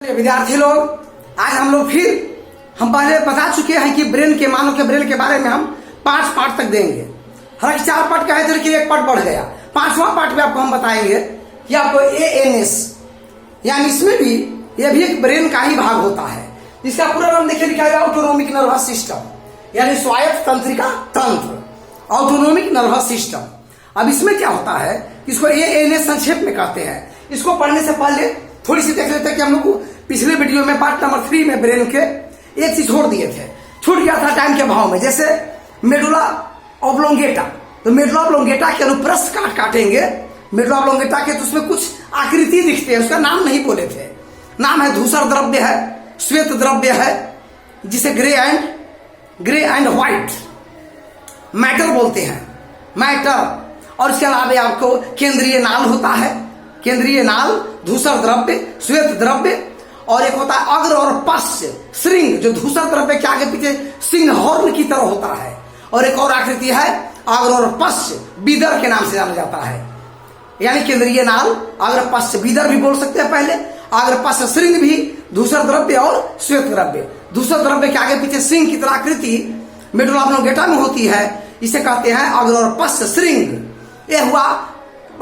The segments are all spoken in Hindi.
विद्यार्थी लोग, आज हम लोग हम पहले बता चुके हैं कि ब्रेन के मानव के ब्रेन के बारे में हम 5 पार्ट तक देंगे। हालांकि 4 पार्ट कहे थे लेकिन 1 पार्ट बढ़ गया। 5वां पार्ट में आपको हम बताएंगे कि आपको ANS यानी इसमें भी यह भी एक ब्रेन का ही भाग होता है। इसका पूरा नाम देखिए लिखा है ऑटोनोमिक नर्वस सिस्टम यानी स्वायत्त तंत्रिका तंत्र, ऑटोनोमिक नर्वस सिस्टम। अब इसमें क्या होता है, इसको ANS संक्षेप में कहते हैं। इसको पढ़ने से पहले थोड़ी सी देख लेते हैं कि हम लोग पिछले वीडियो में पार्ट नंबर 3 में ब्रेन के एक चीज छोड़ दिए थे, छूट गया था टाइम के भाव में। जैसे मेडुला ऑब्लोंगेटा, तो मेडुला ऑब्लोंगेटा के अनुप्रस्थ काटेंगे मेडुला ऑब्लोंगेटा के, तो उसमें कुछ आकृति दिखते हैं, उसका नाम नहीं बोले थे। नाम है धूसर द्रव्य है, श्वेत द्रव्य है, जिसे ग्रे एंड व्हाइट मैटर बोलते हैं, मैटर। और इसके अलावा आपको केंद्रीय नाल होता है, केंद्रीय नाल, धूसर द्रव्य, श्वेत द्रव्य, और एक होता है अग्र और पश्च श्रृंग, जो धूसर द्रव्य के आगे पीछे सिंह हॉर्न की तरह होता है। और एक और आकृति है अग्र और पश्च बीदर के नाम से जाना जाता है, यानी केंद्रीय नाल, अग्र पश्च बीदर भी बोल सकते हैं पहले, अग्र पश्च श्रृंग भी धूसर द्रव्य और श्वेत द्रव्य। धूसर द्रव्य के आगे पीछे सिंह की तरह आकृति मेडुला ऑब्लोंगेटा में होती है, इसे कहते हैं अग्र और पश्च श्रृंग। यह हुआ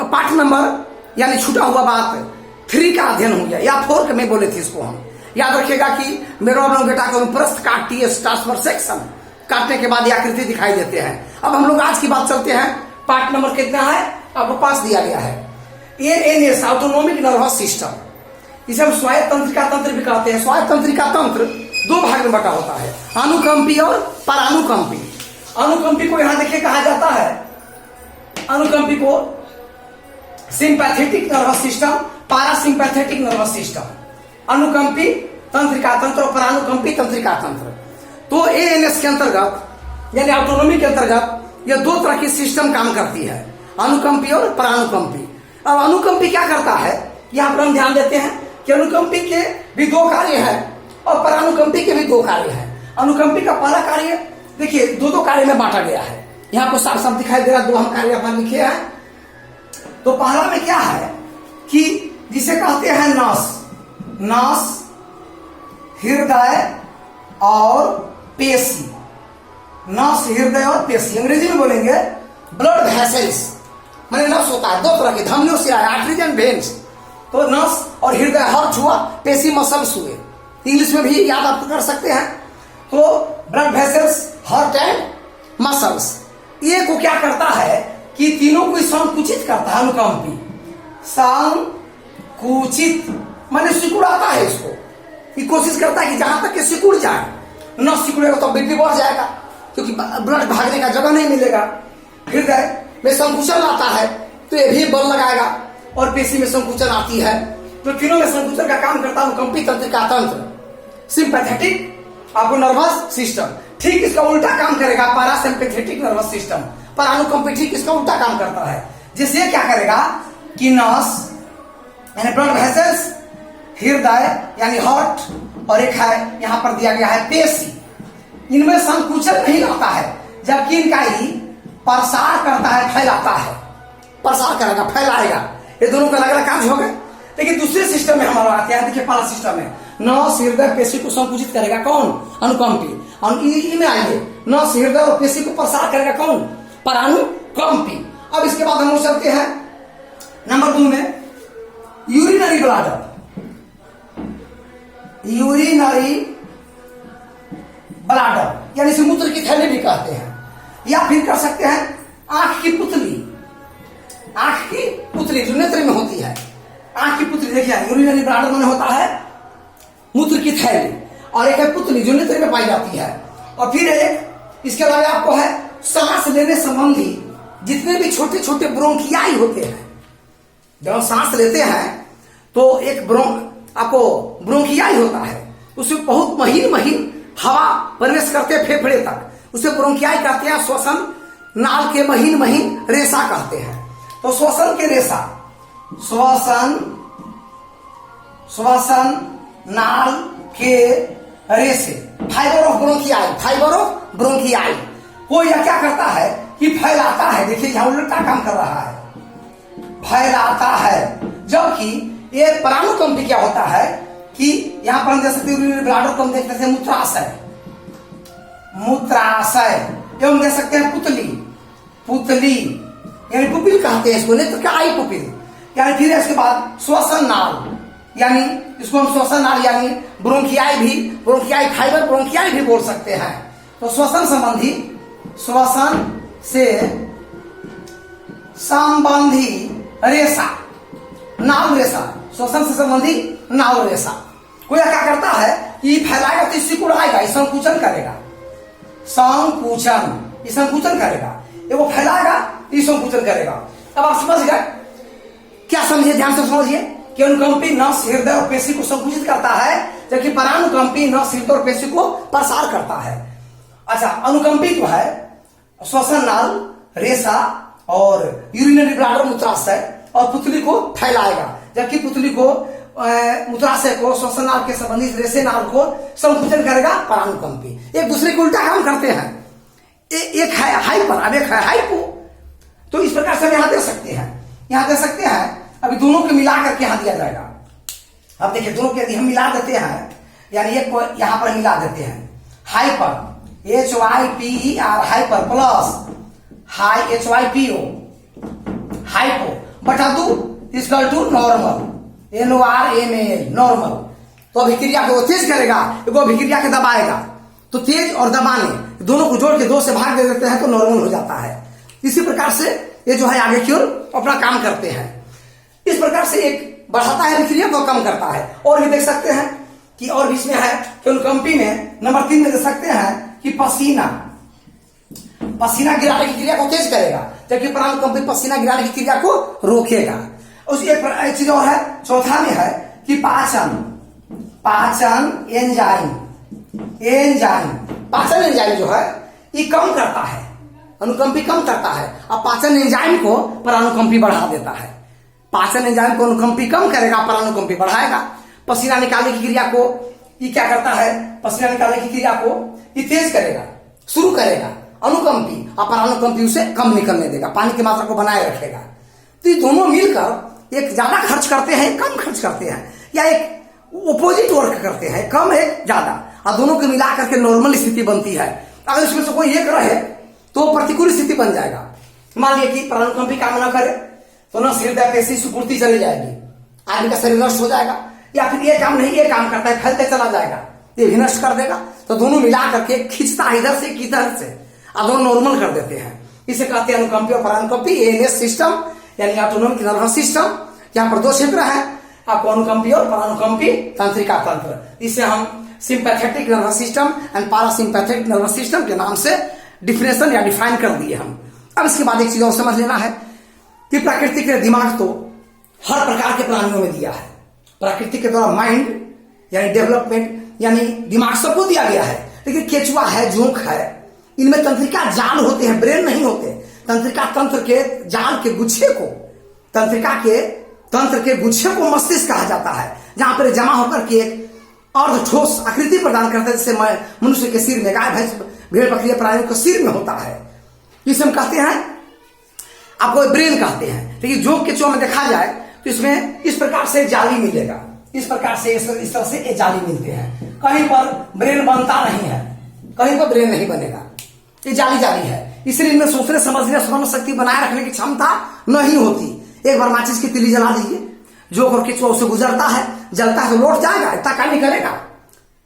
पार्ट नंबर यानी छूटा हुआ बात 3 का अध्ययन हो गया, या 4 में बोले थे इसको हम। याद रखिएगा कि मेडुला ऑब्लोंगेटा को अनुप्रस्थ काटती है, ट्रांसवर्स सेक्शन काटने के बाद ये आकृति दिखाई देते हैं। अब हम लोग आज की बात चलते हैं, पार्ट नंबर कितना है आपको पास दिया गया है, ANS ऑटोनोमिक नर्वस सिस्टम। इसे हम स्वायत्त तंत्रिका तंत्र भी कहते हैं। स्वायत्त तंत्रिका तंत्र 2 भाग में बटा होता है, अनुकंपी और परानुकंपी। अनुकंपी को यहां देखिए कहा जाता है, अनुकंपी को sympathetic nervous system, parasympathetic nervous system. अनुकंपी तंत्रिका तंत्र और परानुकंपी तंत्रिका तंत्र। तो ANS के अंतर्गत यानी ऑटोनोमी के अंतर्गत यह 2 तरह की सिस्टम काम करती है, अनुकंपी और परानुकंपी। अब अनुकंपी क्या करता है, यहां पर हम ध्यान देते हैं कि अनुकंपी के भी 2 कार्य है और परानुकंपी के भी 2 कार्य है। अनुकंपी का पहला कार्य देखिए 2 कार्य में बांटा गया है, यहां पर साफ साफ दिखाई दे रहा है, 2 हम कार्य अपन लिखे हैं। तो पहला में क्या है कि जिसे कहते हैं नस, हृदय और पेशी। नस, हृदय और पेशी, अंग्रेजी में बोलेंगे ब्लड वेसल्स। माने नस होता है 2 तरह के, धमनियों से आया, आर्टरीज एंड वेन्स। तो नस और हृदय, हार्ट हुआ, पेशी मसल्स हुए, इंग्लिश में भी याद आप कर सकते हैं। तो blood vessels, heart and muscles, ये को क्या करता है कि तीनों को संकुचित करता है। अनुकंपी संकुचित माने सिकुड़ाता है, इसको ये कोशिश करता है कि जहां तक के सिकुड़ जाए। नस सिकुड़ेगा तो बीपी बढ़ जाएगा, क्योंकि ब्लड भागने का जगह नहीं मिलेगा। हृदय में संकुचन आता है तो ये भी बल लगाएगा, और पेशी में संकुचन आती है, तो तीनों में संकुचन का काम करता है अनुकंपी तंत्रिका तंत्र, सिंपैथेटिक आपको नर्वस सिस्टम। ठीक इसका उल्टा काम करेगा पैरासिम्पैथेटिक नर्वस सिस्टम। पर अनुकंपी ठीक इसका उल्टा काम करता है, जिससे क्या करेगा कि नस यानी ब्लड वेसल्स, हृदय यानी हार्ट, और एक है यहां पर दिया गया है पेशी, इनमें संकुचन नहीं आता है, जबकि इनका ही प्रसार करता है, फैलाता है। प्रसार करेगा, फैलाएगा। ये दोनों का अलग अलग कार्य हो गए। लेकिन दूसरे सिस्टम में हमारा आते हैं, देखिए पहला सिस्टम है नस, हृदय, पेशी को संकुचित करेगा कौन, अनुकंपी। इनमें आएंगे नस, हृदय और पेशी को प्रसार करेगा कौन, परानुकंपी। अब इसके बाद हम लोग चलते हैं नंबर 2 में, यूरिनरी ब्लैडर। यूरिनरी ब्लैडर यानी इसे मूत्र की थैली भी कहते हैं, या फिर कर सकते हैं आंख की पुतली। आंख की पुतली जो नेत्र में होती है, आंख की पुतली देखिए, यूरिनरी ब्लैडर में होता है मूत्र की थैली, और एक है पुतली जो नेत्र में पाई जाती है। और फिर एक इसके अलावा आपको है सांस लेने संबंधी जितने भी छोटे छोटे ब्रोंकियाई होते हैं। जब हम सांस लेते हैं तो एक आपको ब्रोंकियाई होता है, उसमें बहुत महीन हवा प्रवेश करते हैं फेफड़े तक, उसे ब्रोंकियाई कहते हैं। श्वसन नाल के महीन रेशा कहते हैं। तो श्वसन के रेशा, श्वसन नाल के रेशे, फाइबर ऑफ ब्रोंकियाई, वो यह क्या करता है कि फैलाता है। देखिए यहां उल्टा काम कर रहा है, फैलाता है। जबकि ये परानुकंपी क्या होता है कि यहाँ पर हम देख सकते हैं ब्लाडर को हम देखते थे मूत्राशय, मूत्राशय एवं देख सकते हैं पुतली, पुतली यानी पुपिल कहते हैं इसको, नेत्र का आई पुपिल। यानी फिर इसके बाद श्वसन नाल, यानी इसको हम श्वसन नाल यानी ब्रोंकियाई भी, ब्रोंकियाई फाइबर ब्रोंकियाई भी बोल सकते हैं। तो श्वसन संबंधी, श्वसन से संबंधी रेशा, नाव रेशा, श्वसन से संबंधी नाव रेशा को यह क्या करता है कि फैलाएगा तो इसी को उड़ाएगा, संकुचन करेगा, संकुचन, संकुचन करेगा, ये वो फैलाएगा ये संकुचन करेगा। अब आप समझ गए, क्या समझिए, ध्यान से समझिए कि अनुकंपी नस हृदय और पेशी को संकुचित करता है, जबकि परानुकंपी नस हृदय और पेशी को प्रसार करता है। अच्छा, अनुकंपी जो है श्वसन नाल, रेशा और यूरिनरी ब्लैडर मूत्राशय और पुतली को फैलाएगा, जबकि पुतली को मूत्राशय को, श्वसन नाल के संबंधित रेशे नाल को संकुचन करेगा परानुकंपी। एक दूसरे को उल्टा काम करते हैं, एक है हाइपर, अब एक है हाइपो। तो इस प्रकार से हम यहां दे सकते हैं, यहां दे सकते हैं। अभी दोनों को मिला करके यहां दिया जाएगा। अब देखिए दोनों के यदि हम मिला देते हैं, यानी एक को यहां पर मिला देते हैं, हाइपर HYPER हाइपर प्लस हाई HYPO हाइपो बटा 2 equal to normal NORML normal. तो अभिक्रिया को तेज करेगा, वो अभिक्रिया के दबाएगा, तो तेज और दबाने दोनों को जोड़ के 2 से भाग दे देते हैं तो नॉर्मल हो जाता है। इसी प्रकार से ये जो है आगे की ओर अपना काम करते हैं। इस प्रकार से एक बढ़ाता है अभिक्रिया को, कम करता है। और भी देख सकते हैं कि और भी इसमें है कि अनुकंपी में नंबर 3 में देख सकते हैं कि पसीना, पसीना गिराने की क्रिया को तेज करेगा, जबकि परानुकंपी पसीना गिराने की क्रिया को रोकेगा। उस एक चीज और है, चौथा में है कि पाचन, पाचन एंजाइम, एंजाइम, पाचन एंजाइम जो है ये कम करता है, अनुकंपी कम करता है। अब पाचन एंजाइम को परानुकंपी बढ़ा देता है। पाचन एंजाइम को अनुकंपी कम करेगा, परानुकंपी बढ़ाएगा। पसीना निकालने की क्रिया को ये क्या करता है, पसीना निकालने की क्रिया को ये तेज करेगा, शुरू करेगा अनुकंपी, और परानुकंपी उसे कम निकलने देगा, पानी की मात्रा को बनाए रखेगा। तो ये दोनों मिलकर एक ज्यादा खर्च करते हैं, कम खर्च करते हैं, या एक ओपोजिट वर्क करते हैं, कम एक ज्यादा, और दोनों को मिला करके नॉर्मल स्थिति बनती है। अगर इसमें से कोई एक रहे तो प्रतिकूल स्थिति बन जाएगा। मान लिया कि परानुकंपी काम न करे तो न हृदय पेशी सुपूर्ति चली जाएगी, आदमी का शरीर नष्ट हो जाएगा, या फिर ये काम नहीं ये काम करता है फैलते चला जाएगा, ये भी नष्ट कर देगा। तो दोनों मिला करके खींचता इधर से किधर से, और दोनों नॉर्मल कर देते हैं। इसे कहते हैं अनुकंपी और परानुकंपी। एएनएस सिस्टम यानी ऑटोनोमिक नर्वस सिस्टम, यहाँ पर 2 क्षेत्र है आपको, अनुकंपी और परानुकंपी तंत्रिका तंत्र। इसे हम sympathetic nervous system and parasympathetic nervous system के नाम से डिफिनेशन या डिफाइन कर दिए हम। अब इसके बाद एक चीज और समझ लेना है कि प्रकृति के दिमाग तो हर प्रकार के प्राणियों में दिया है। प्रकृति के द्वारा माइंड यानी डेवलपमेंट यानी दिमाग सबको दिया गया है, लेकिन केचुआ है, जोंक है, इनमें तंत्रिका जाल होते हैं, ब्रेन नहीं होते। तंत्रिका तंत्र के जाल के गुच्छे को, तंत्रिका के तंत्र के गुच्छे को मस्तिष्क कहा जाता है, जहां पर जमा होकर के एक अर्ध ठोस आकृति प्रदान करता है, जैसे मनुष्य के सिर में, गाय भैंस भेड़ बकरी प्राणियों के सिर में होता है। इसे हम कहते हैं, आपको ब्रेन कहते हैं। लेकिन जोंक केचुआ में देखा जाए तो इसमें इस प्रकार से जाली मिलेगा, इस प्रकार से इस तरह से ये जाली मिलते हैं। कहीं पर ब्रेन बनता नहीं है, कहीं पर ब्रेन नहीं बनेगा, ये जाली जाली है। इसलिए इनमें सोचने समझने स्मरण शक्ति बनाए रखने की क्षमता नहीं होती। एक बार माचिस की तिली जला दीजिए, जो और केचुआ उससे गुजरता है, जलता है तो लौट जाएगा, इतना काम नहीं करेगा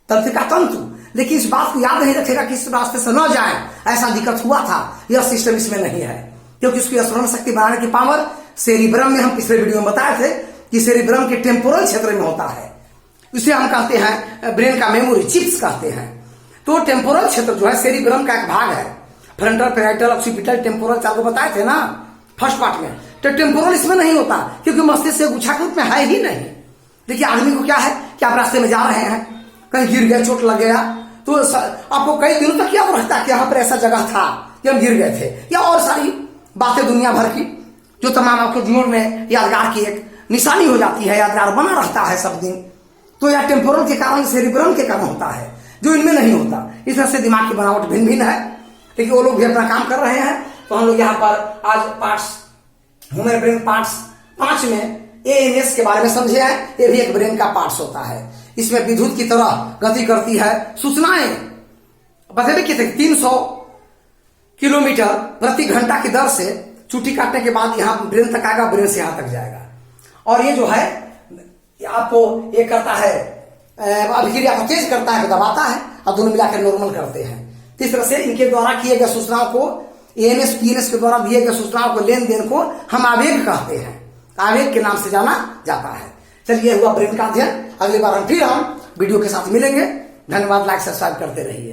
तंत्रिका तंतु। लेकिन इस बात को याद नहीं रखेगा कि इस रास्ते से न जाए, ऐसा दिक्कत हुआ था, यह सिस्टम इसमें नहीं है, क्योंकि उसकी स्मरण शक्ति बढ़ाने की पावर सेरिब्रम में, हम पिछले वीडियो में बताए थे कि सेरिब्रम के टेम्पोरल क्षेत्र में होता है। इसे हम कहते हैं ब्रेन का मेमोरी चिप्स कहते हैं। तो टेम्पोरल क्षेत्र जो है सेरिब्रम का एक भाग है, फ्रंटल पैराइटल ऑक्सीपिटल टेम्पोरल आपको बताए थे ना फर्स्ट पार्ट में। तो टेम्पोरल इसमें नहीं होता, क्योंकि मस्तिष्क से गुच्छा के रूप में है ही नहीं। देखिए आदमी को क्या है कि आप रास्ते में जा रहे हैं, कहीं गिर गए, चोट लग गया, तो आपको कई दिनों तक याद रहता है कि यहाँ पर ऐसा जगह था कि हम गिर गए थे, या और सारी बातें दुनिया भर की जो तमाम आपके जीवन में यादगार की एक निशानी हो जाती है, यादगार बना रहता है सब दिन। तो यह टेम्पोरल के कारण, सेरिब्रम के कारण होता है, जो इनमें नहीं होता। इस तरह से दिमाग की बनावट भिन्न भिन्न है, लेकिन वो लोग भी अपना काम कर रहे हैं। तो हम लोग यहाँ पर आज पार्ट्स, ह्यूमन ब्रेन पार्ट्स 5 में एएनएस के बारे में समझे हैं। ये भी एक ब्रेन का पार्ट्स होता है। इसमें विद्युत की तरह गति करती है। सूचनाएं बतेबे किए थे 300 किलोमीटर प्रति घंटा की दर से चुट्टी काटने के बाद यहाँ ब्रेन तक आएगा, ब्रेन से यहाँ तक जाएगा। और ये जो है आपको ये करता है, अभिक्रिया को तेज करता है, दबाता है और दोनों मिलाकर नॉर्मल करते हैं। तो इस तरह से इनके द्वारा किए गए सूचनाओं को, एएनएस पीएनएस के द्वारा दिए गए सूचनाओं को, लेन देन को हम आवेग कहते हैं, आवेग के नाम से जाना जाता है। चलिए, हुआ ब्रेन का अध्ययन। अगली बार हम वीडियो के साथ मिलेंगे। धन्यवाद। लाइक सब्सक्राइब करते रहिए।